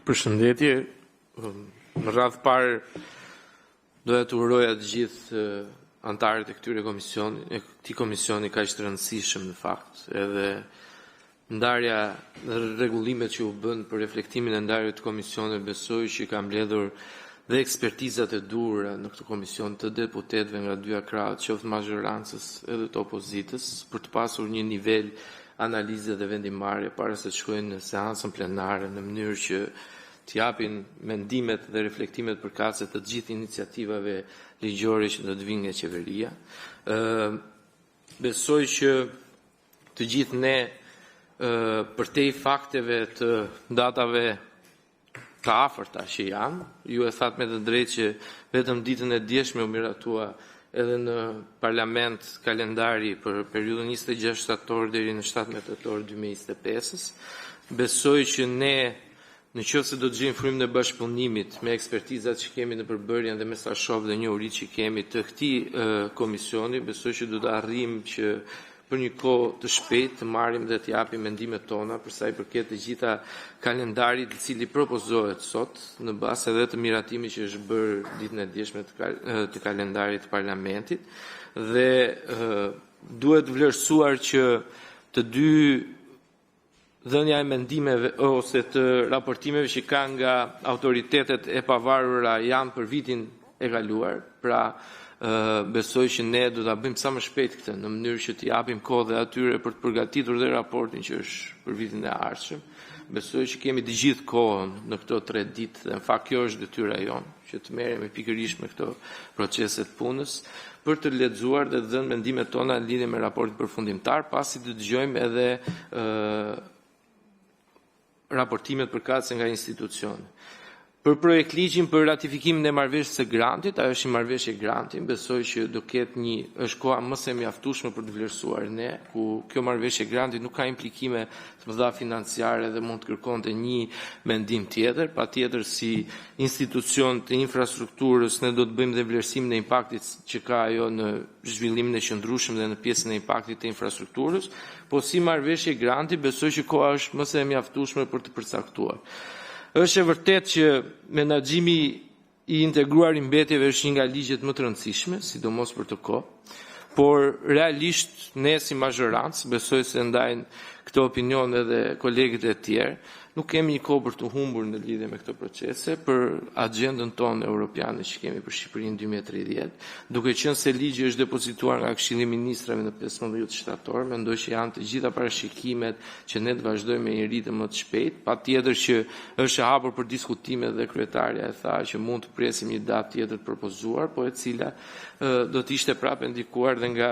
Përshëndetje. Në radhë parë doja të uroja të gjithë antarët e këtij komisioni kaq të rëndësishëm në fakt, edhe ndarja dhe rregullimet që u bën për reflektimin e ndarjeve të komisionit besoj që ka mbledhur dhe ekspertizat e duhura në këtë komision të deputetëve nga dy krahët, qoftë majorancës edhe të opozitës, për të pasur një nivel analize dhe vendimarrje para se të shkojnë në seancën plenare në mënyrë që të japin mendimet dhe reflektimet përkatëse të gjithë iniciativave ligjore që do të vinë nga qeveria. Besoj që të gjithë ne përtej fakteve të datave të afërta që janë, ju e thatë me të drejtë që vetëm ditën e djeshme u miratua edhe në parlament kalendari për periudhën 26 shtator deri në 17 tetor 2025. Besoj që ne, në qoftë se do të gjejmë frymën e bashkëpunimit me ekspertizat që kemi në përbërjen dhe me sa shoh dhe njohuritë që kemi të këtij komisioni, besoj që do të arrijmë që për një kohë të shpejtë të marrim dhe të japim mendimet tona për sa i përket të gjitha kalendarit i cili propozohet sot në bazë edhe të miratimit që është bërë ditën e djeshme të kalendarit të parlamentit dhe duhet vlerësuar që të dy dhënia e mendimeve ose të raportimeve që kanë nga autoritetet e pavarura janë për vitin e kaluar, pra besoj që ne do ta bëjmë sa më shpejt këtë në mënyrë që t'i japim kohë dhe atyre për të përgatitur dhe raportin që është për vitin e ardhshëm. Besoj që kemi të gjithë kohën në këto 3 ditë dhe në fakt kjo është detyra jonë, që të merremi pikërisht me këto procese të punës për të lexuar dhe të dhënë mendimet tona në lidhje me raportin përfundimtar, pasi të dëgjojmë edhe raportimet përkatëse nga institucione. Për projekt ligjin për ratifikimin e marrëveshjes së grantit, ajo është një marrëveshje granti, besoj që do ketë është koha më së mjaftueshme për të vlerësuar ne, ku kjo marrëveshje granti nuk ka implikime të mëdha financiare dhe mund të kërkonte një mendim tjetër, patjetër si institucion të infrastrukturës ne do të bëjmë dhe vlerësimin e impaktit që ka ajo në zhvillimin e qëndrueshëm dhe në pjesën e impaktit të infrastrukturës, po si marrëveshje granti besoj që koha është më së mjaftueshme për të përcaktuar. Është e vërtet që menaxhimi i integruar i mbetjeve është një nga ligjet më të rëndësishme, sidomos për të kohë, por realisht ne si mazhorancë, besoj se ndajnë këtë opinion edhe kolegët e tjerë, nuk kemi një kohë për të humbur në lidhje me këto procese, për agjendën tonë europiane që kemi për Shqipërinë 2030, duke qenë se ligji është depozituar nga Këshilli i Ministrave në 15 shtator, mendoj që janë të gjitha parashikimet që ne të vazhdojmë me një ritëm më të shpejtë, patjetër që është e hapur për diskutime dhe kryetarja e tha që mund të presim një datë tjetër të propozuar, po e cila do të ishte prapë ndikuar dhe nga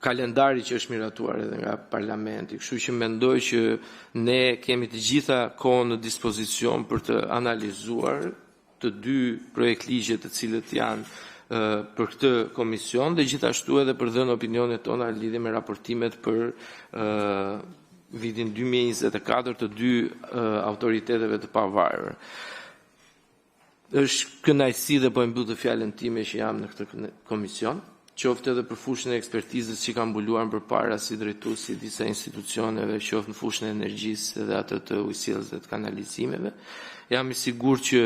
kalendari që është miratuar edhe nga parlamenti. Kështu që mendoj që ne kemi të gjitha kohën në dispozicion për të analizuar të dy projekt ligje të cilët janë për këtë komision dhe gjithashtu edhe për dhënë opinionet tona lidhje me raportimet për vitin 2024 të dy autoriteteve të pavarur. Është kënaqësi dhe po e mbyll të fjalën time që jam në këtë komision, qoftë edhe për fushën e ekspertizës që kam mbuluar përpara si drejtues i disa institucioneve, qoftë në fushën e energjisë dhe atë të ujësillës dhe të kanalizimeve. Jam i sigurt që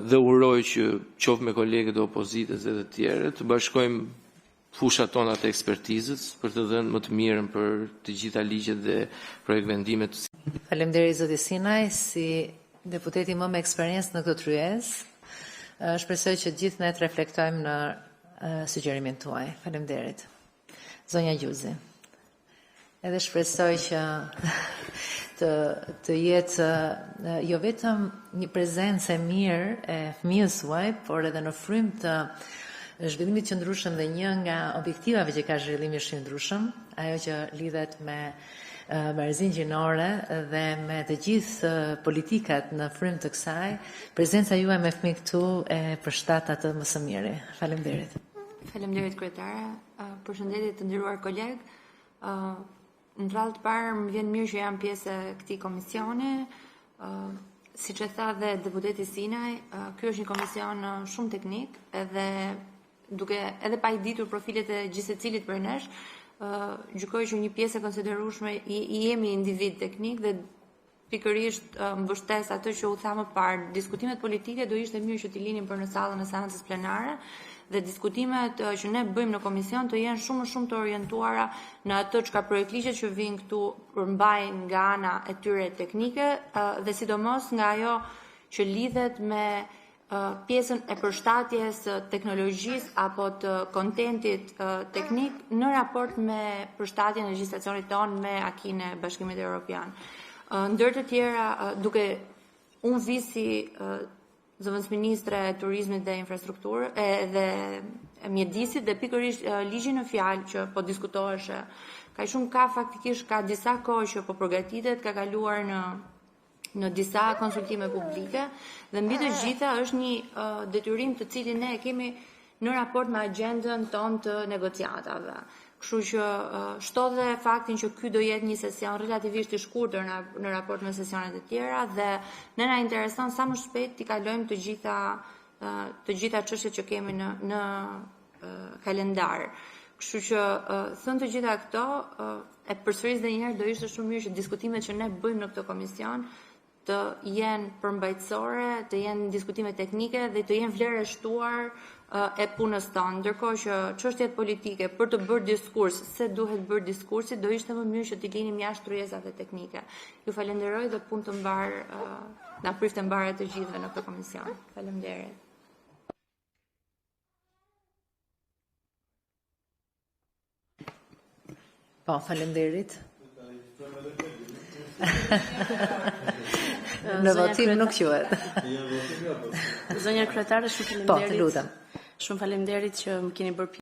dhe uroj që qoftë me kolegët e opozitës dhe të tjerë të bashkojmë fushat tona të ekspertizës për të dhënë më të mirën për të gjitha ligjet dhe projekt vendimet. Faleminderit zoti Sinaj, si deputeti më me eksperiencë në këtë tryezë. Shpresoj që gjithë ne të reflektojmë në sugjerimin tuaj. Faleminderit. Zonja Gjuzi. Edhe shpresoj që të jetë jo vetëm një prezencë e mirë e fëmijës suaj, por edhe në frymë të zhvillimit qëndrueshëm dhe një nga objektivave që ka zhvillimi i qëndrueshëm, ajo që lidhet me marrëzin gjinore dhe me të gjithë politikat në frymë të kësaj, prezenca juaj me fëmijë këtu e përshtat atë më së miri. Faleminderit. Faleminderit kryetare. Përshëndetje të nderuar kolegë. Në radhë të parë më vjen mirë që jam pjesë e këtij komisioni. Siç e tha dhe deputeti Sinaj, ky është një komision shumë teknik edhe duke edhe pa i ditur profilet e gjithsecilit për nesh, gjykoj që një pjesë e konsiderueshme i jemi individ teknik dhe pikërisht mbështes atë që u tha më parë, diskutimet politike do ishte mirë që t'i linin për në sallën e seancës plenare dhe diskutimet që ne bëjmë në komision të jenë shumë të orientuara në atë çka projektligjet që vijnë këtu përmbajnë nga ana e tyre teknike dhe sidomos nga ajo që lidhet me pjesën e përshtatjes teknologjisë apo të kontentit teknik në raport me përshtatjen e legjislacionit tonë me akin e Bashkimit Evropian. Ndër të tjera, duke unë vi si zëvendësministre e turizmit dhe infrastrukturë dhe mjedisit dhe pikërisht ligji në fjalë që po diskutoheshe, ka faktikisht ka disa kohë që po përgatitet, ka kaluar në disa konsultime publike dhe mbi të gjitha është një detyrim të cilin ne e kemi në raport me agjendën tonë të negociatave. Kështu që shtodhe faktin që ky do jetë një sesion relativisht i shkurtër në raport me sesionet e tjera dhe ne na intereson sa më shpejt t'i kalojmë të gjitha çështjet që kemi në kalendar. Kështu që thënë të gjitha këto, e përsëris edhe një herë do ishte shumë mirë që diskutimet që ne bëjmë në këtë komision të jenë përmbajtësore, të jenë diskutime teknike dhe të jenë vlerë e shtuar e punës tonë. Ndërkohë që çështjet politike për të bërë diskurs, se duhet bërë diskursi, do ishte më mirë që t'i linim jashtë rryezave teknike. Ju falenderoj dhe punë të mbarë, na prifte mbarë të gjithëve në këtë komision. Faleminderit. Po, faleminderit. Në votim nuk quhet. Zonja kryetare, shumë Po, të faleminderit. lutem. Shumë faleminderit që më keni bërë